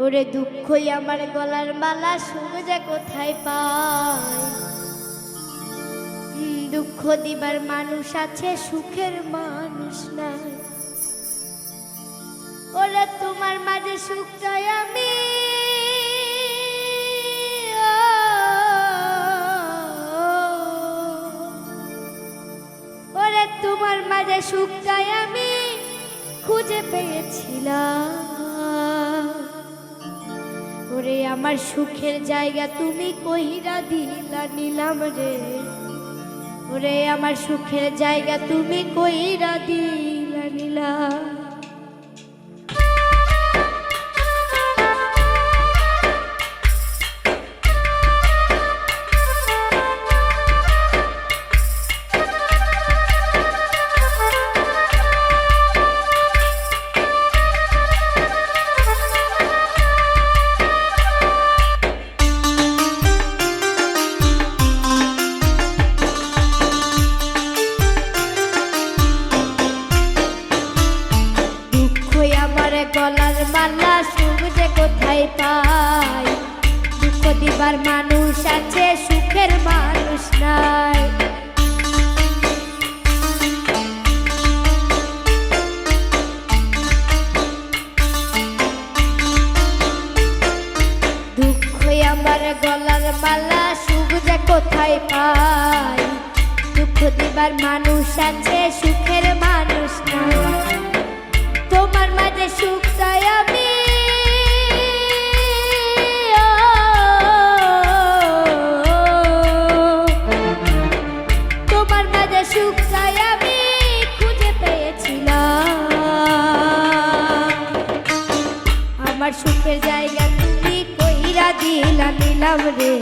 ওরে দুঃখই আমার গলার মালা, সুখ যে কোথায় পাই। দুঃখ দিবার মানুষ আছে, সুখের মানুষ নাই। ওরে তোমার মাঝে সুখ চাই আমি, ওরে তোমার মাঝে সুখ চাই আমি, খুঁজে পেয়েছিলাম। ওরে আমার সুখের জায়গা তুমি কইরা দিলা নিলাম রে। ওরে আমার সুখের জায়গা তুমি কইরা দিলা নিলাম। গলার মালা, সুখ যে কোথায় পাই। দুঃখ দিবার মানুষ আছে, সুখের মানুষ নাই। দুঃখই আমার গলার মালা, সুখ যে কোথায় পাই। দুঃখ দিবার মানুষ আছে, সুখের মানুষ নাই। তোমার মাঝে সুখ চাই আমি, তোমার মাঝে সুখ চাই আমি, খুঁজে পেয়েছিলাম। আমার সুখের জায়গা তুমি কইরা দিলা নিলাম রে।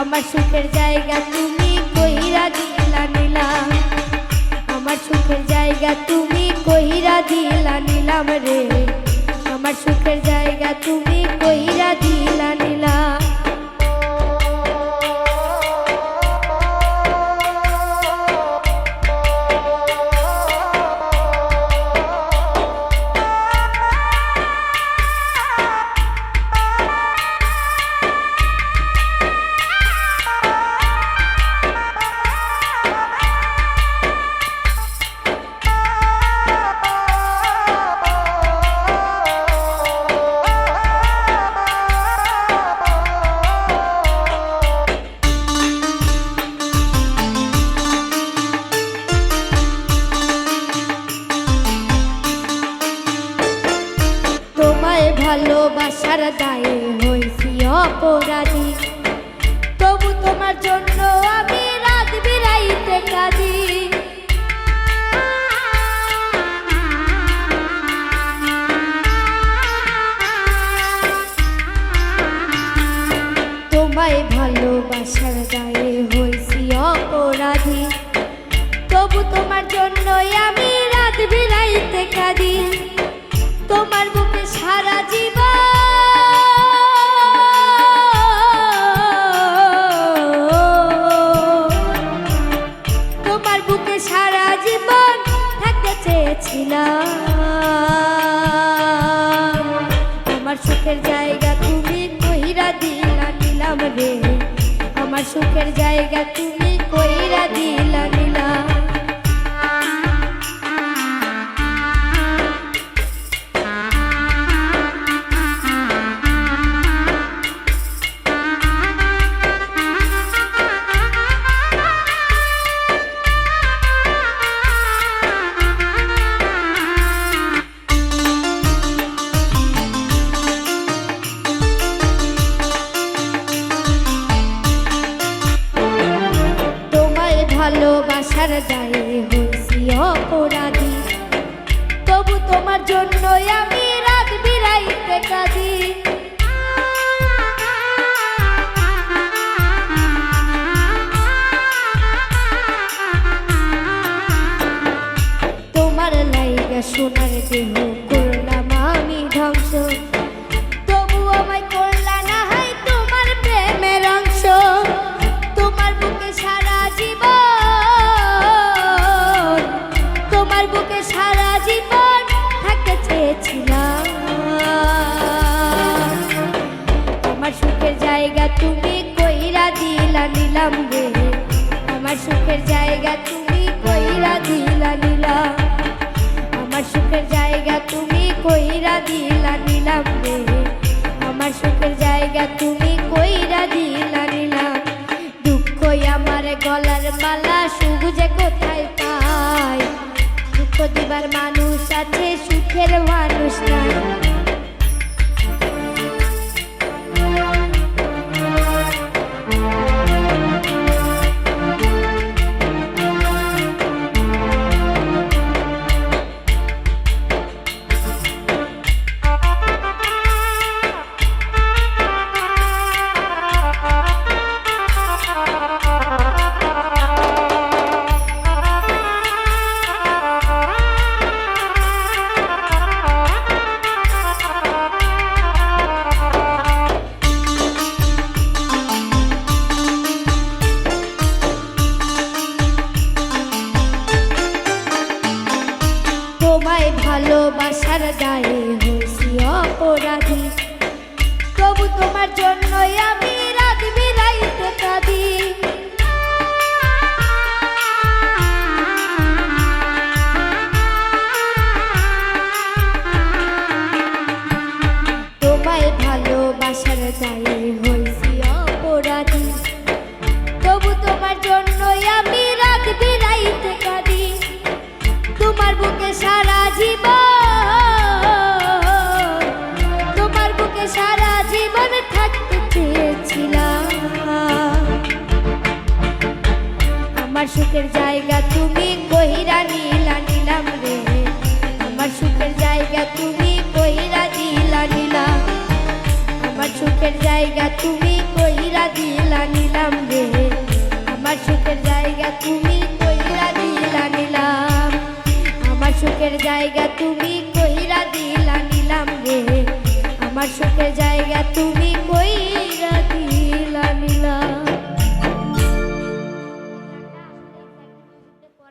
আমার সুখের জায়গা তুমি কইরা দিলা নিলাম। আমার সুখের জায়গা তুমি কইরা দিলা নিলাম রে। আমার সুখের জায়গা তুমি কইরা দিলা নিলাম। ভালোবাসার দায়ে হইছি অপরাধী, তবু তোমার জন্য আমি রাত বিরাইতে কাঁদি। তোমায় ভালোবাসার দায়ে হইছি অপরাধী, তবু তোমার জন্য আমি রাত বিরাইতে কাঁদি। তোমার বুকে সারা জীবন, তোমার বুকে সারা জীবন থাকতে চেয়েছিলাম। আমার সুখের জায়গা তুমি কইরা দিলা নিলাম রে। আমার সুখের জায়গা তুমি কইরা দিলা নিলাম। ভালোবাসার দায়ে হইছি অপরাধী, তবু তোমার জন্য আমি রাত বিরাইতে কাঁদি। তোমার লাইগা সোনার দেহ করলাম আমি ধ্বংস, তবু আমায় করলা না হয় তোমার প্রেমের অংশ। তোমার বুকে সারা জীবন, তোমার বুকে সারা জীবন থাকতে চেয়েছিলাম। জায়গা তুমি কইরা দিলা নিলাম রে, আমার সুখের জায়গা তুমি কইরা দিলা নিলাম, আমার সুখের জায়গা তুমি কইরা দিলা নিলাম রে, আমার সুখের জায়গা তুমি কইরা দিলা নিলাম। দুঃখই আমার গলার মালা, সুখ যে কোথায় পাই, দুঃখ দিবার মানুষ আছে সুখের মানুষ নাই। তোমায় ভালোবাসার দায়ে হয়েছি অপরাধী, তবু তোমার জন্যই আমি রাত বিরাইতে কাঁদি। তোমায় ভালোবাসার দায়ে হয়েছি অপরাধী, তবু তোমার জন্যই আমি রাত বিরাইতে কাঁদি। তোমার বুকে সারা জীবন, তোমার বুকে সারা জীবন থাকতে চেয়েছিলাম। আমার সুখের জায়গা তুমি কইরা নিলা নিলাম রে, আমার সুখের জায়গা তুমি কইরা দিলা নিলাম, আমার সুখের জায়গা তুমি কইরা দিলা নিলাম রে, আমার সুখের জায়গা তুমি কইরা দিলা নিলাম, আমার সুখের জায়গা তুমি কইরা দিলা নিলাম রে, আমার সুখের জায়গা তুমি কইরা